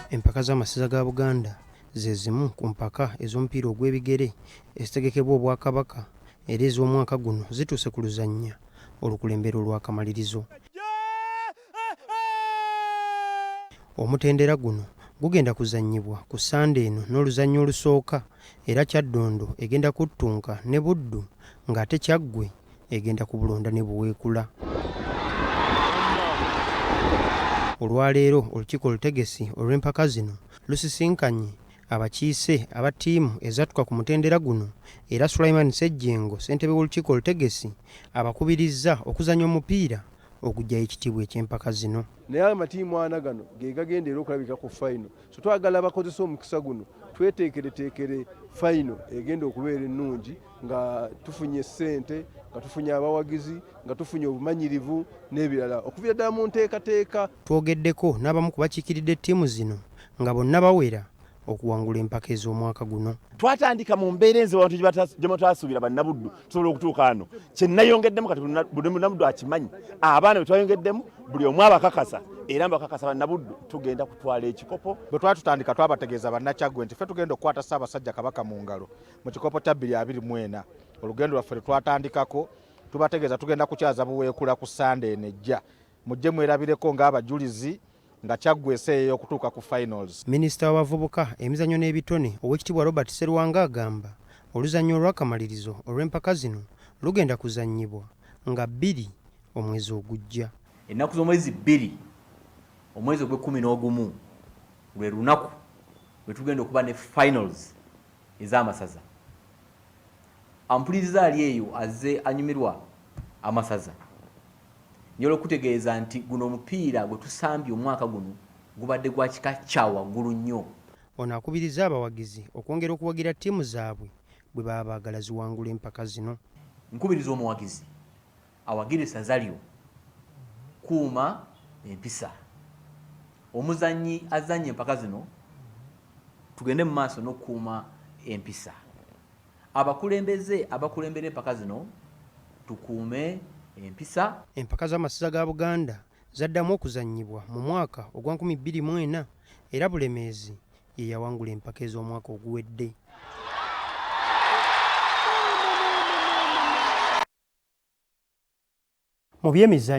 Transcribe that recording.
Empaka z'amasaza ga Buganda ze zimu ku mpaka ez'omupiira ogw'ebigere ezitegekebwa Obwakabaka era ez'omwaka guno zituuse ku luzannya olukulembera olw'akamalirizo. Omutendera guno gugenda kuzannyibwa ku Sande eno n'oluzannya olusooka era Kyaddondo egenda kuttunka ne Buddu ng'ate Kyaggwe egenda ku Bulonda ne Buweekula. Olwaleero olukiiko olutegesi olw'empaka zino lusisinkanye abakiise aba ttiimu ezattuka ku mutendera guno era Sulaiman Ssejjengo ssentebe w'olukiiko olutegesi abakubirizza okuzannya omupiira okuggyayo ekitiibwa eky'empaka zino. Naye amatiimu ana gano ge gagenda era okulabika ku fayino, so twagala bakozesa omukisa guno tweteekereteekere fayino egenda okubeera ennungi nga tufunye ssente, nga tufunye abawagizi, nga tufunye obumanyirivu n'ebirala okuviira ddala mu nteekateeka. Twogeddeko n'abamu ku bakiikiridde ttiimu zino nga bonna bawera okuwangula empaka ez'omwaka guno. Twatandika mu mbeera enze abantu gye twasuubira bannabuddu tusobola okutuuka wano. Kye nayongeddemu kati buli munnabuddu akimanyi. Abaana be twayongeddemu buli omu abakakasa era mbakakasa bannabuddu tugenda kutwala ekikopo. Bwe twatutandika twabategeeza bannakyaggwe nti ffe tugenda okukwata Ssaabasajja Kabaka mu ngalo mu kikopo kya 2024. Olugendo lwaffe lwe twatandikako tubategeeza tugenda kukyaza Buweekula ku Sande enejja. Mujje mwerabireko ng'abajulizi nga Kyaggwe eseeyeeyo okutuuka ku finals. Minisita w'abavubuka emizannyo n'ebitone Oweekitiibwa Robert Sserwanga agamba oluzannya olw'akamalirizo olw'empaka zino lugenda kuzannyibwa nga 2 omwezi ogujja. Ennaku z'omwezi 2 omwezi ogw'E11 lwe lunaku lwe tugenda okuba ne finals ez'amasaza. Ampuliriza ali eyo azze anyumirwa amasaza nyola okutegeeza nti guno omupiira gwe tusambye omwaka guno gubadde gwa kika kya waggulu nnyo. Ono akubiriza abawagizi okwongera okuwagira ttiimu zaabwe bwe baba baagala ziwangula empaka zino. Nkubiriza omuwagizi awagire essaza lyo kuuma empisa. Omuzannyi azannye empaka zino tugende mu maaso n'okukuuma empisa. Abakulembeze abakulembera empaka zino tukuume empisa. Empaka z'amasaza ga Buganda zaddamu okuzannyibwa mu mwaka ogwa 2004 era Bulemeezi ye yawangula empaka ez'omwaka oguwedde. Mu by'emizannyo